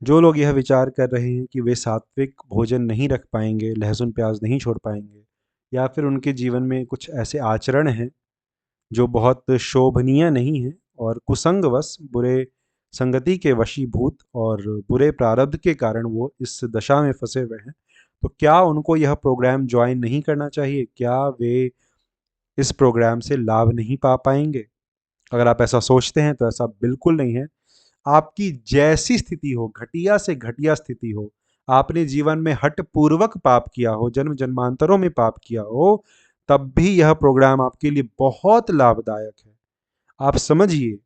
जो लोग यह विचार कर रहे हैं कि वे सात्विक भोजन नहीं रख पाएंगे, लहसुन प्याज नहीं छोड़ पाएंगे, या फिर उनके जीवन में कुछ ऐसे आचरण हैं जो बहुत शोभनीय नहीं है और कुसंगवश बुरे संगति के वशीभूत और बुरे प्रारब्ध के कारण वो इस दशा में फंसे हुए हैं, तो क्या उनको यह प्रोग्राम ज्वाइन नहीं करना चाहिए? क्या वे इस प्रोग्राम से लाभ नहीं पा पाएंगे? अगर आप ऐसा सोचते हैं तो ऐसा बिल्कुल नहीं है। आपकी जैसी स्थिति हो, घटिया से घटिया स्थिति हो, आपने जीवन में हठ पूर्वक पाप किया हो, जन्म जन्मांतरों में पाप किया हो, तब भी यह प्रोग्राम आपके लिए बहुत लाभदायक है। आप समझिए,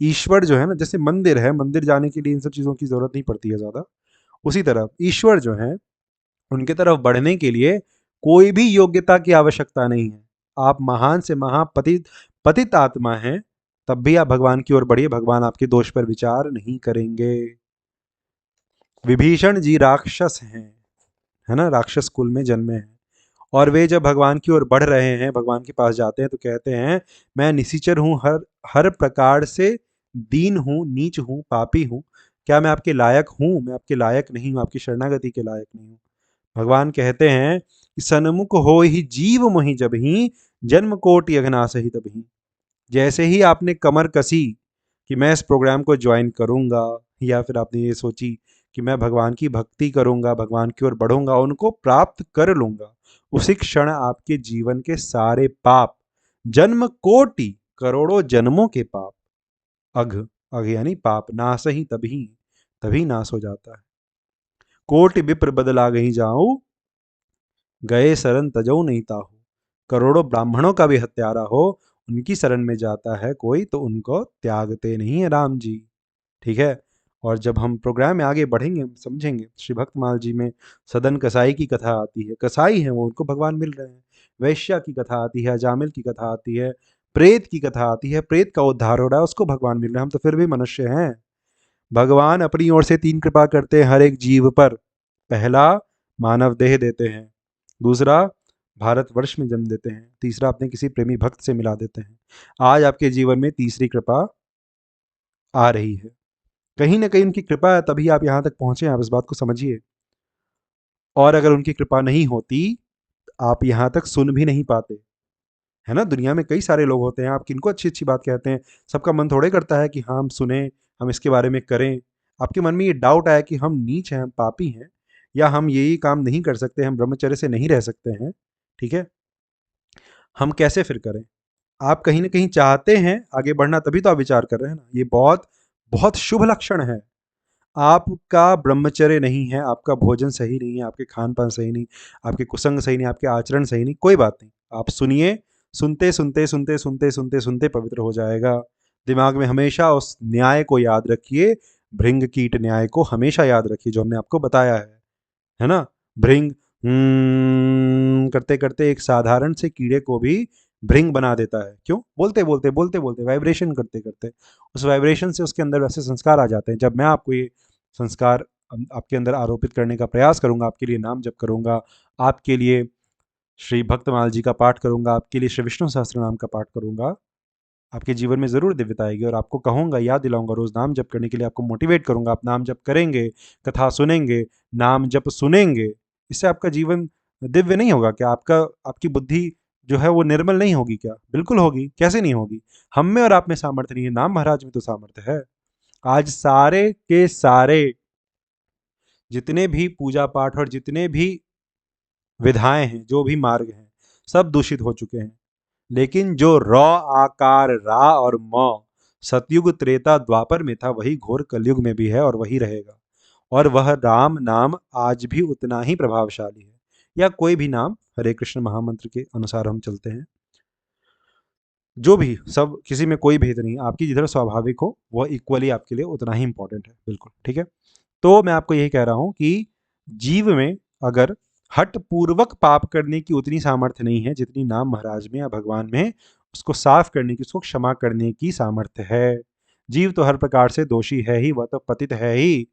ईश्वर जो है ना, जैसे मंदिर है, मंदिर जाने के लिए इन सब चीज़ों की ज़रूरत नहीं पड़ती है ज़्यादा, उसी तरह ईश्वर जो है, उनके तरफ बढ़ने के लिए कोई भी योग्यता की आवश्यकता नहीं है। आप महान से महापतित पतित आत्मा हैं, तब भी आप भगवान की ओर बढ़िए, भगवान आपके दोष पर विचार नहीं करेंगे। विभीषण जी राक्षस हैं, है ना, राक्षस कुल में जन्मे हैं, और वे जब भगवान की ओर बढ़ रहे हैं, भगवान के पास जाते हैं तो कहते हैं, मैं निशिचर हूँ, हर हर प्रकार से दीन हूँ, नीच हूँ, पापी हूँ। क्या मैं आपके लायक हूँ? मैं आपके लायक नहीं हूँ, आपकी शरणागति के लायक नहीं हूँ। भगवान कहते हैं कि सन्मुख हो ही जीव मोहि जब ही, जन्म कोटि अघनाश ही तब ही। जैसे ही आपने कमर कसी कि मैं इस प्रोग्राम को ज्वाइन करूंगा, या फिर आपने ये सोची कि मैं भगवान की भक्ति करूंगा, भगवान की ओर बढ़ूंगा, उनको प्राप्त कर लूंगा, उसी क्षण आपके जीवन के सारे पाप, जन्म कोटि करोड़ों जन्मों के पाप, अघ, अघ यानी पाप, नाश ही तभी, तभी नाश हो जाता है। कोटि विप्र बदला गही जाऊं, गए शरण तजौ नहीं ताहू। करोड़ों ब्राह्मणों का भी हत्यारा हो, उनकी शरण में जाता है कोई तो उनको त्यागते नहीं है राम जी। ठीक है। और जब हम प्रोग्राम में आगे बढ़ेंगे, हम समझेंगे, श्री भक्तमाल जी में सदन कसाई की कथा आती है, कसाई है वो, उनको भगवान मिल रहे हैं। वैश्या की कथा आती है, जामिल की कथा आती है, प्रेत की कथा आती है, प्रेत का उद्धार हो रहा है, उसको भगवान मिल रहे हैं। हम तो फिर भी मनुष्य हैं। भगवान अपनी ओर से 3 कृपा करते हैं हर एक जीव पर। पहला, मानव देह देते हैं। दूसरा, भारतवर्ष में जन्म देते हैं। तीसरा, अपने किसी प्रेमी भक्त से मिला देते हैं। आज आपके जीवन में तीसरी कृपा आ रही है। कहीं न कहीं उनकी कृपा है, तभी आप यहाँ तक पहुँचे हैं, आप इस बात को समझिए। और अगर उनकी कृपा नहीं होती, आप यहाँ तक सुन भी नहीं पाते। है ना? दुनिया में कई सारे लोग होते हैं, आप किनको अच्छी-अच्छी बात कहते हैं, सबका मन थोड़े करता है कि हाँ, हम सुनें, हम इसके बारे में करें। आपके मन में ये डाउट आया कि हम नीच हैं, हम पापी हैं, या हम ये काम नहीं कर सकते, हम ब्रह्मचर्य से नहीं रह सकते हैं, ठीक है? हम कैसे फिर करें? आप कहीं न कहीं चाहते हैं आगे बढ़ना, तभी तो आप विचार कर रहे हैं ना। ये बहुत, बहुत शुभ लक्षण है। आपका ब्रह्मचर्य नहीं है, आपका भोजन सही नहीं है, आपके खान-पान सही नहीं, आपके कुसंग सही नहीं, आपके आचरण सही नहीं, कोई बात नहीं। आप सुनिए, सुनते, सुनते, सुनते, सुनते, सुनते, सुनते पवित्र हो जाएगा। दिमाग में हमेशा उस न्याय को याद रखिए, भृंग कीट न्याय को हमेशा याद रखिए, जो हमने आपको बताया है ना? भृंग करते-करते एक साधारण से कीड़े को भी भृंग बना देता है। क्यों? बोलते-बोलते, बोलते-बोलते, वाइब्रेशन करते-करते। उस वाइब्रेशन से उसके अंदर वैसे संस्कार आ जाते हैं। जब मैं आपको ये संस्कार आपके अंदर आरोपित करने का प्रयास करूँगा, आपके लिए नाम जप करूँगा, आपके लिए श्री भक्तमाल जी का पाठ करूँगा, आपके लिए श्री विष्णु सहस्त्रनाम का पाठ करूँगा, आपके जीवन में ज़रूर दिव्यता आएगी। और आपको कहूँगा, याद दिलाऊँगा, रोज़ नाम जप करने के लिए आपको मोटिवेट करूँगा। आप नाम जप करेंगे, कथा सुनेंगे, नाम जप सुनेंगे, इससे आपका जीवन दिव्य नहीं होगा क्या? आपकी बुद्धि जो है वो निर्मल नहीं होगी क्या? बिल्कुल होगी, कैसे नहीं होगी? हम में और आप में सामर्थ्य नहीं है, नाम महाराज में तो सामर्थ्य है। आज सारे के सारे जितने भी पूजा पाठ और जितने भी विधाएँ हैं, जो भी मार्ग हैं, सब दूषित हो चुके हैं। लेकिन जो र, आकार, रा और म सतयुग, त्रेता, द्वापर में था, वही घोर कलयुग में भी है और वही रहेगा। और वह राम नाम आज भी उतना ही प्रभावशाली है, या कोई भी नाम, हरे कृष्ण महामंत्र के अनुसार हम चलते हैं। जो भी, सब, किसी में कोई भेद नहीं, आपकी जिधर स्वाभाविक हो वह इक्वली आपके लिए उतना ही इंपॉर्टेंट है। बिल्कुल ठीक है। तो मैं आपको यही कह रहा हूं कि जीव में अगर हठ पूर्वक पाप करने की उतनी सामर्थ्य नहीं है जितनी नाम महाराज में या भगवान में उसको साफ करने की, उसको क्षमा करने की सामर्थ्य है। जीव तो हर प्रकार से दोषी है ही, वह तो पतित है ही।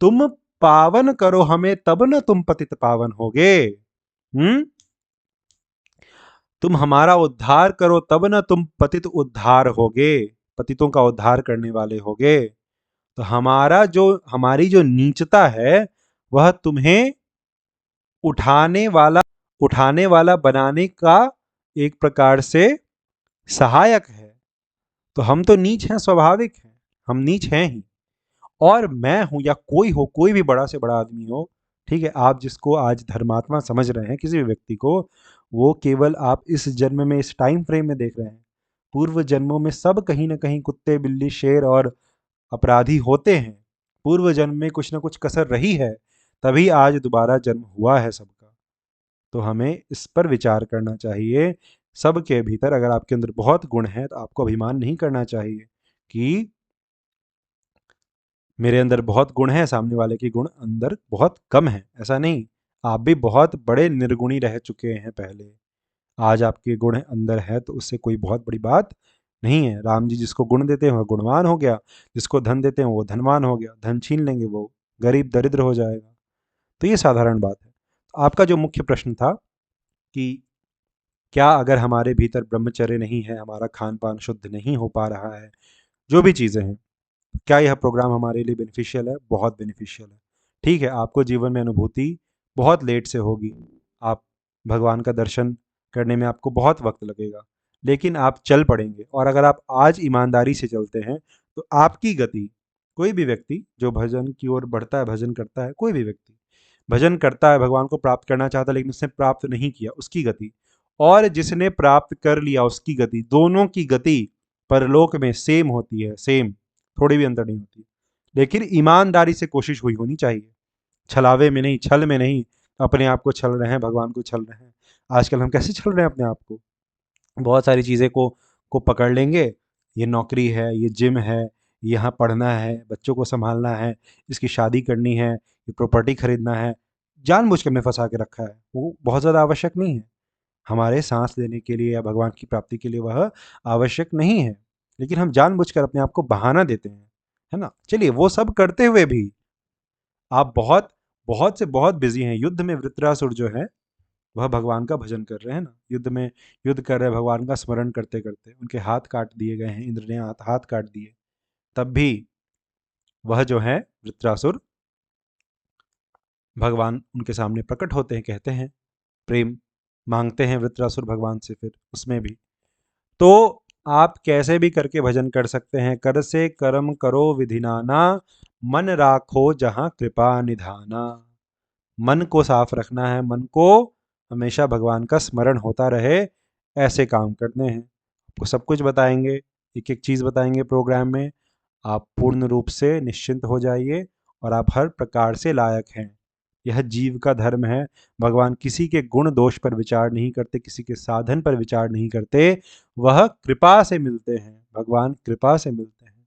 तुम पावन करो हमें, तब न तुम पतित पावन होगे। हम्म। तुम हमारा उद्धार करो, तब न तुम पतित उद्धार होगे, पतितों का उद्धार करने वाले होगे। तो हमारी जो नीचता है वह तुम्हें उठाने वाला उठाने वाला बनाने का एक प्रकार से सहायक है। तो हम तो नीच हैं, स्वाभाविक है, हम नीच हैं ही। और मैं हूं या कोई हो, कोई भी बड़ा से बड़ा आदमी हो, ठीक है, आप जिसको आज धर्मात्मा समझ रहे हैं किसी भी व्यक्ति को, वो केवल आप इस जन्म में, इस टाइम फ्रेम में देख रहे हैं। पूर्व जन्मों में सब कहीं ना कहीं कुत्ते बिल्ली शेर और अपराधी होते हैं। पूर्व जन्म में कुछ ना कुछ कसर रही है, तभी आज दोबारा जन्म हुआ है सबका। तो हमें इस पर विचार करना चाहिए। सबके भीतर अगर आपके अंदर बहुत गुण है तो आपको अभिमान नहीं करना चाहिए कि मेरे अंदर बहुत गुण है, सामने वाले के गुण अंदर बहुत कम है। ऐसा नहीं, आप भी बहुत बड़े निर्गुणी रह चुके हैं पहले। आज आपके गुण अंदर है तो उससे कोई बहुत बड़ी बात नहीं है। राम जी जिसको गुण देते हैं वह गुणवान हो गया, जिसको धन देते हैं वो धनवान हो गया। धन छीन लेंगे वो गरीब दरिद्र हो जाएगा। तो ये साधारण बात है। तो आपका जो मुख्य प्रश्न था कि क्या अगर हमारे भीतर ब्रह्मचर्य नहीं है, हमारा खान पान शुद्ध नहीं हो पा रहा है, जो भी चीज़ें हैं, क्या यह प्रोग्राम हमारे लिए बेनिफिशियल है? बहुत बेनिफिशियल है। ठीक है, आपको जीवन में अनुभूति बहुत लेट से होगी। आप भगवान का दर्शन करने में आपको बहुत वक्त लगेगा, लेकिन आप चल पड़ेंगे। और अगर आप आज ईमानदारी से चलते हैं तो आपकी गति, कोई भी व्यक्ति जो भजन की ओर बढ़ता है, भजन करता है, कोई भी व्यक्ति भजन करता है, भगवान को प्राप्त करना चाहता है लेकिन उसने प्राप्त नहीं किया, उसकी गति, और जिसने प्राप्त कर लिया उसकी गति, दोनों की गति परलोक में सेम होती है, सेम, थोड़ी भी अंतर नहीं होती। लेकिन ईमानदारी से कोशिश हुई होनी चाहिए, छलावे में नहीं, छल में नहीं। अपने आप को छल रहे हैं, भगवान को छल रहे हैं। आजकल हम कैसे छल रहे हैं अपने आप को? बहुत सारी चीज़ें को पकड़ लेंगे। ये नौकरी है, ये जिम है, यहाँ पढ़ना है, बच्चों को संभालना है, इसकी शादी करनी है, ये प्रॉपर्टी खरीदना है। जानबूझ के हमने फंसा के रखा है। वो बहुत ज़्यादा आवश्यक नहीं है हमारे सांस लेने के लिए या भगवान की प्राप्ति के लिए, वह आवश्यक नहीं है। लेकिन हम जानबूझकर अपने आप को बहाना देते हैं, है ना? चलिए, वो सब करते हुए भी आप बहुत बहुत से बहुत बिजी हैं। युद्ध में वृत्रासुर जो है वह भगवान का भजन कर रहे हैं ना, युद्ध में युद्ध कर रहे हैं, भगवान का स्मरण करते करते उनके हाथ काट दिए गए हैं, इंद्र ने हाथ काट दिए। तब भी वह जो है वृत्रासुर, भगवान उनके सामने प्रकट होते हैं, कहते हैं, प्रेम मांगते हैं वृत्रासुर भगवान से। फिर उसमें भी तो आप कैसे भी करके भजन कर सकते हैं। कर से कर्म करो विधि नाना, मन राखो जहां कृपा निधाना। मन को साफ रखना है, मन को हमेशा भगवान का स्मरण होता रहे, ऐसे काम करने हैं। आपको सब कुछ बताएंगे, एक एक चीज़ बताएंगे प्रोग्राम में। आप पूर्ण रूप से निश्चिंत हो जाइए और आप हर प्रकार से लायक हैं। यह जीव का धर्म है। भगवान किसी के गुण दोष पर विचार नहीं करते, किसी के साधन पर विचार नहीं करते। वह कृपा से मिलते हैं, भगवान कृपा से मिलते हैं।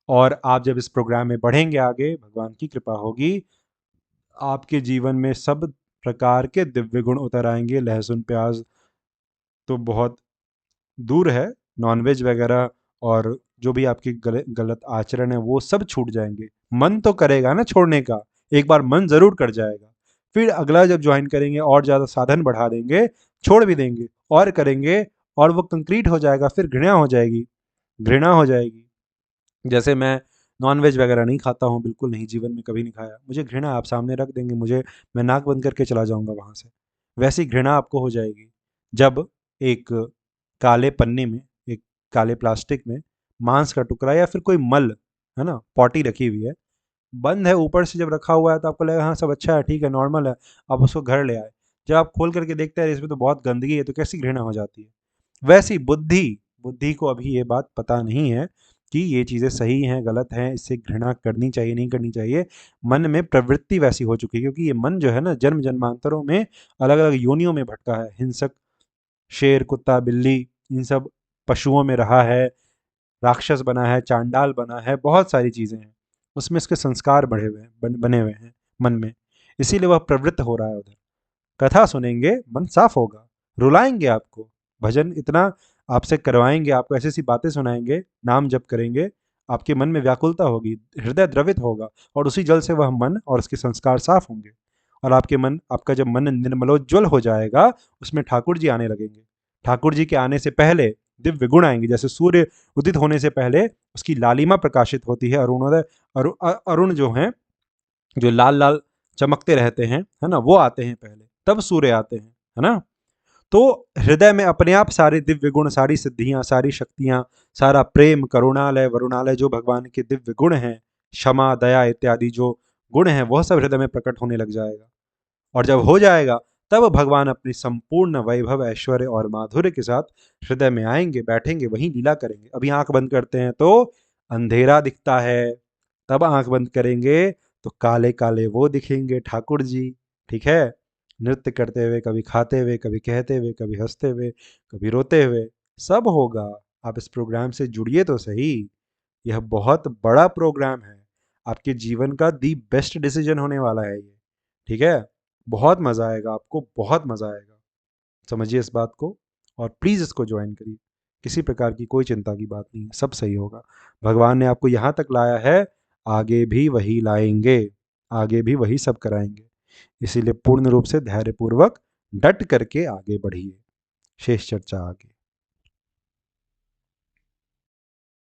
और आप जब इस प्रोग्राम में बढ़ेंगे आगे, भगवान की कृपा होगी, आपके जीवन में सब प्रकार के दिव्य गुण उतर आएंगे। लहसुन प्याज तो बहुत दूर है, नॉनवेज वगैरह और जो भी आपकी गलत आचरण है वो सब छूट जाएंगे। मन तो करेगा ना छोड़ने का, एक बार मन जरूर कर जाएगा। फिर अगला जब ज्वाइन करेंगे और ज़्यादा साधन बढ़ा देंगे, छोड़ भी देंगे और करेंगे, और वो कंक्रीट हो जाएगा। फिर घृणा हो जाएगी, घृणा हो जाएगी। जैसे मैं नॉन-वेज वगैरह नहीं खाता हूँ, बिल्कुल नहीं, जीवन में कभी नहीं खाया। मुझे घृणा, आप सामने रख देंगे मुझे, मैं नाक बंद करके चला जाऊँगा वहाँ से। वैसी घृणा आपको हो जाएगी जब एक काले पन्ने में, एक काले प्लास्टिक में मांस का टुकड़ा या फिर कोई मल, है ना, पॉटी रखी हुई है, बंद है, ऊपर से जब रखा हुआ है तो आपको लगेगा हाँ सब अच्छा है, ठीक है, नॉर्मल है। आप उसको घर ले आए, जब आप खोल करके देखते हैं इसमें तो बहुत गंदगी है, तो कैसी घृणा हो जाती है। वैसी बुद्धि, बुद्धि को अभी ये बात पता नहीं है कि ये चीज़ें सही हैं गलत हैं, इससे घृणा करनी चाहिए नहीं करनी चाहिए। मन में प्रवृत्ति वैसी हो चुकी है, क्योंकि ये मन जो है ना, जन्म जन्मांतरों में अलग अलग योनियों में भटका है। हिंसक, शेर, कुत्ता, बिल्ली, इन सब पशुओं में रहा है, राक्षस बना है, चांडाल बना है, बहुत सारी चीज़ें हैं उसमें। इसके संस्कार बढ़े हुए हैं, बने हुए हैं मन में, इसीलिए वह प्रवृत्त हो रहा है उधर। कथा सुनेंगे मन साफ होगा, रुलाएंगे आपको, भजन इतना आपसे करवाएंगे, आपको ऐसी ऐसी बातें सुनाएंगे, नाम जप करेंगे, आपके मन में व्याकुलता होगी, हृदय द्रवित होगा, और उसी जल से वह मन और उसके संस्कार साफ होंगे। और आपका जब मन निर्मलोज्वल हो जाएगा, उसमें ठाकुर जी आने लगेंगे। ठाकुर जी के आने से पहले दिव्य गुण आएंगे। जैसे सूर्य उदित होने से पहले उसकी लालिमा प्रकाशित होती है, अरुणोदय अरुण जो हैं, जो लाल लाल चमकते रहते हैं, है ना, वो आते हैं पहले, तब सूर्य आते हैं, है ना। तो हृदय में अपने आप सारे दिव्य गुण, सारी सिद्धियां, सारी शक्तियां, सारा प्रेम, करुणालय, वरुणालय, जो भगवान के दिव्य गुण हैं, क्षमा, दया इत्यादि जो गुण हैं, वह सब हृदय में प्रकट होने लग जाएगा। और जब हो जाएगा, तब भगवान अपनी संपूर्ण वैभव, ऐश्वर्य और माधुर्य के साथ हृदय में आएंगे, बैठेंगे, वहीं लीला करेंगे। अभी आंख बंद करते हैं तो अंधेरा दिखता है, तब आंख बंद करेंगे तो काले काले वो दिखेंगे, ठाकुर जी। ठीक है, नृत्य करते हुए, कभी खाते हुए, कभी कहते हुए, कभी हंसते हुए, कभी रोते हुए, सब होगा। आप इस प्रोग्राम से जुड़िए तो सही। यह बहुत बड़ा प्रोग्राम है, आपके जीवन का दी बेस्ट डिसीजन होने वाला है ये। ठीक है, बहुत मज़ा आएगा आपको, बहुत मज़ा आएगा। समझिए इस बात को, और प्लीज़ इसको ज्वाइन करिए। किसी प्रकार की कोई चिंता की बात नहीं है, सब सही होगा। भगवान ने आपको यहाँ तक लाया है, आगे भी वही लाएंगे, आगे भी वही सब कराएंगे। इसीलिए पूर्ण रूप से धैर्यपूर्वक डट करके आगे बढ़िए। शेष चर्चा आगे।